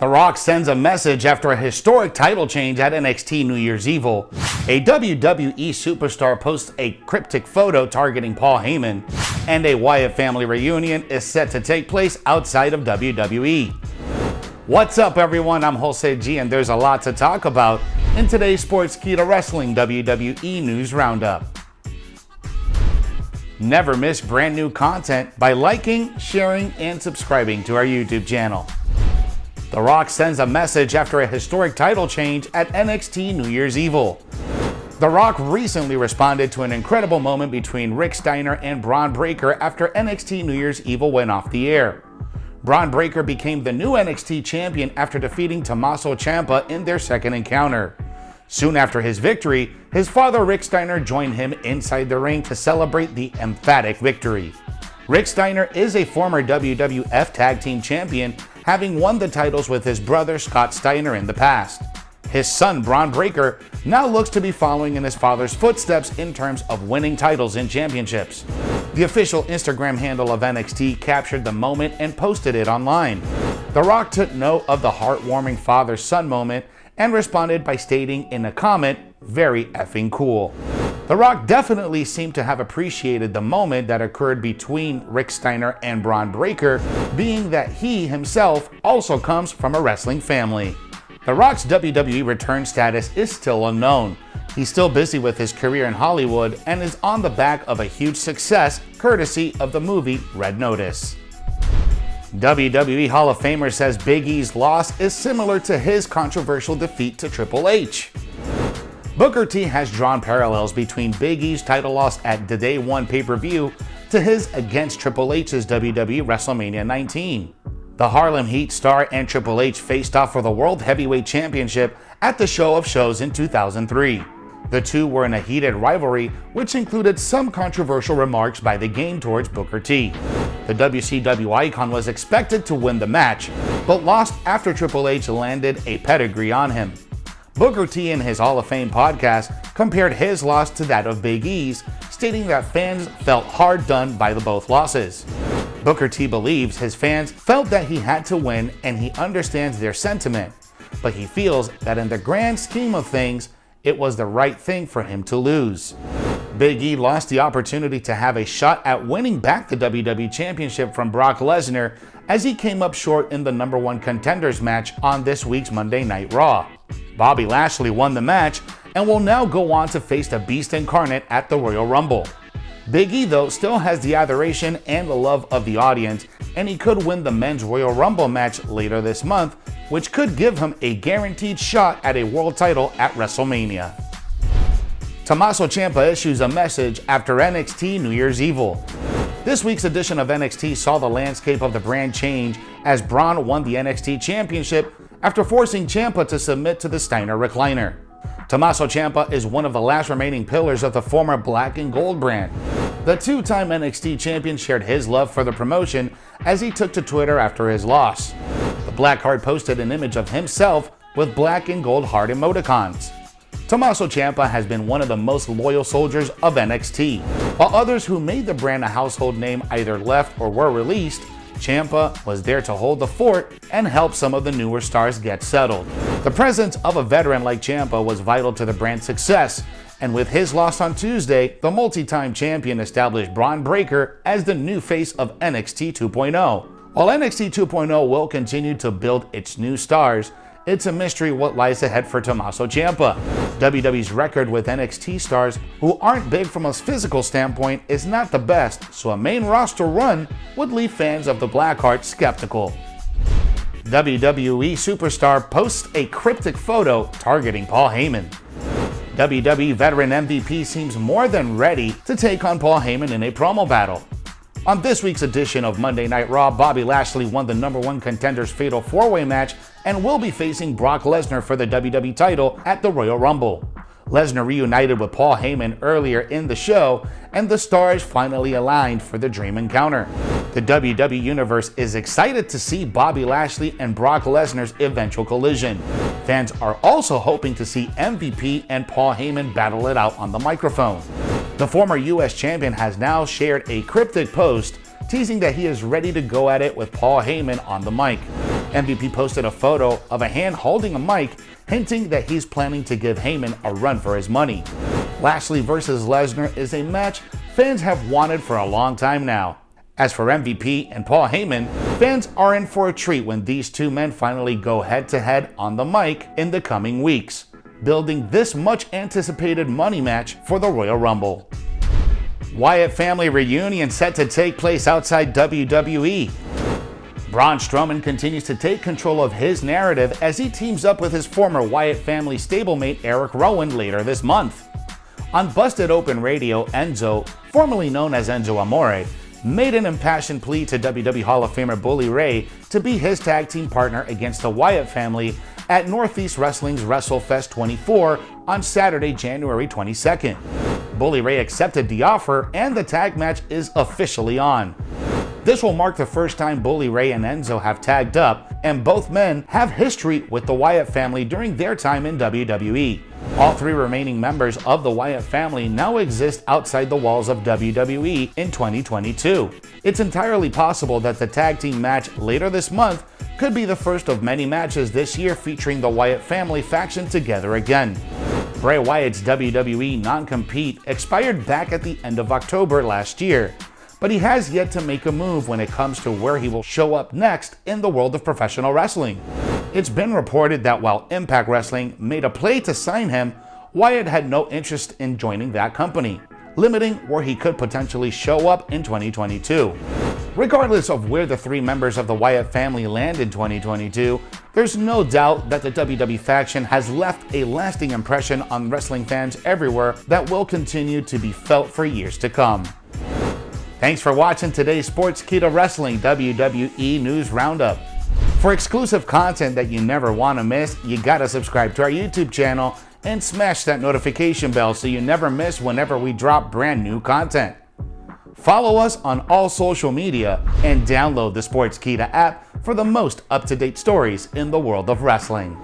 The Rock sends a message after a historic title change at NXT New Year's Evil. A WWE Superstar posts a cryptic photo targeting Paul Heyman. And a Wyatt Family reunion is set to take place outside of WWE. What's up, everyone? I'm Jose G, and there's a lot to talk about in today's Sportskeeda Wrestling WWE News Roundup. Never miss brand new content by liking, sharing, and subscribing to our YouTube channel. The Rock sends a message after a historic title change at NXT New Year's Evil. The Rock recently responded to an incredible moment between Rick Steiner and Bron Breakker after NXT New Year's Evil went off the air. Bron Breakker became the new NXT champion after defeating Tommaso Ciampa in their second encounter. Soon after his victory, his father Rick Steiner joined him inside the ring to celebrate the emphatic victory. Rick Steiner is a former WWF Tag Team Champion, having won the titles with his brother Scott Steiner in the past. His son Bron Breakker now looks to be following in his father's footsteps in terms of winning titles and championships. The official Instagram handle of NXT captured the moment and posted it online. The Rock took note of the heartwarming father-son moment and responded by stating in a comment, "Very effing cool." The Rock definitely seemed to have appreciated the moment that occurred between Rick Steiner and Bron Breakker, being that he himself also comes from a wrestling family. The Rock's WWE return status is still unknown. He's still busy with his career in Hollywood and is on the back of a huge success courtesy of the movie Red Notice. WWE Hall of Famer says Big E's loss is similar to his controversial defeat to Triple H. Booker T has drawn parallels between Big E's title loss at the Day 1 pay-per-view to his against Triple H's WWE WrestleMania 19. The Harlem Heat star and Triple H faced off for the World Heavyweight Championship at the Show of Shows in 2003. The two were in a heated rivalry, which included some controversial remarks by the Game towards Booker T. The WCW icon was expected to win the match, but lost after Triple H landed a pedigree on him. Booker T in his Hall of Fame podcast compared his loss to that of Big E's, stating that fans felt hard done by the both losses. Booker T believes his fans felt that he had to win and he understands their sentiment, but he feels that in the grand scheme of things, it was the right thing for him to lose. Big E lost the opportunity to have a shot at winning back the WWE Championship from Brock Lesnar as he came up short in the #1 contenders match on this week's Monday Night Raw. Bobby Lashley won the match and will now go on to face the Beast Incarnate at the Royal Rumble. Big E, though, still has the adoration and the love of the audience, and he could win the Men's Royal Rumble match later this month, which could give him a guaranteed shot at a world title at WrestleMania. Tommaso Ciampa issues a message after NXT New Year's Evil. This week's edition of NXT saw the landscape of the brand change as Bron won the NXT Championship after forcing Ciampa to submit to the Steiner recliner. Tommaso Ciampa is one of the last remaining pillars of the former Black and Gold brand. The two-time NXT champion shared his love for the promotion as he took to Twitter after his loss. The Blackheart posted an image of himself with black and gold heart emoticons. Tommaso Ciampa has been one of the most loyal soldiers of NXT. While others who made the brand a household name either left or were released, Ciampa was there to hold the fort and help some of the newer stars get settled. The presence of a veteran like Ciampa was vital to the brand's success, and with his loss on Tuesday, the multi-time champion established Bron Breakker as the new face of NXT 2.0. While NXT 2.0 will continue to build its new stars, it's a mystery what lies ahead for Tommaso Ciampa. WWE's record with NXT stars who aren't big from a physical standpoint is not the best, so a main roster run would leave fans of the Blackheart skeptical. WWE Superstar posts a cryptic photo targeting Paul Heyman. WWE veteran MVP seems more than ready to take on Paul Heyman in a promo battle. On this week's edition of Monday Night Raw, Bobby Lashley won the #1 Contenders Fatal 4-Way match and will be facing Brock Lesnar for the WWE title at the Royal Rumble. Lesnar reunited with Paul Heyman earlier in the show, and the stars finally aligned for the dream encounter. The WWE Universe is excited to see Bobby Lashley and Brock Lesnar's eventual collision. Fans are also hoping to see MVP and Paul Heyman battle it out on the microphone. The former US champion has now shared a cryptic post teasing that he is ready to go at it with Paul Heyman on the mic. MVP posted a photo of a hand holding a mic, hinting that he's planning to give Heyman a run for his money. Lashley vs. Lesnar is a match fans have wanted for a long time now. As for MVP and Paul Heyman, fans are in for a treat when these two men finally go head-to-head on the mic in the coming weeks, building this much-anticipated money match for the Royal Rumble. Wyatt Family reunion set to take place outside WWE. Braun Strowman continues to take control of his narrative as he teams up with his former Wyatt Family stablemate Eric Rowan later this month. On Busted Open Radio, Enzo, formerly known as Enzo Amore, made an impassioned plea to WWE Hall of Famer Bully Ray to be his tag team partner against the Wyatt family at Northeast Wrestling's WrestleFest 24 on Saturday, January 22nd. Bully Ray accepted the offer and the tag match is officially on. This will mark the first time Bully Ray and Enzo have tagged up, and both men have history with the Wyatt family during their time in WWE. All three remaining members of the Wyatt family now exist outside the walls of WWE in 2022. It's entirely possible that the tag team match later this month could be the first of many matches this year featuring the Wyatt family faction together again. Bray Wyatt's WWE non-compete expired back at the end of October last year, but he has yet to make a move when it comes to where he will show up next in the world of professional wrestling. It's been reported that while Impact Wrestling made a play to sign him, Wyatt had no interest in joining that company, limiting where he could potentially show up in 2022. Regardless of where the three members of the Wyatt family land in 2022, there's no doubt that the WWE faction has left a lasting impression on wrestling fans everywhere that will continue to be felt for years to come. Thanks for watching today's Sportskeeda Wrestling WWE News Roundup. For exclusive content that you never want to miss, you gotta subscribe to our YouTube channel and smash that notification bell so you never miss whenever we drop brand new content. Follow us on all social media and download the Sportskeeda app for the most up-to-date stories in the world of wrestling.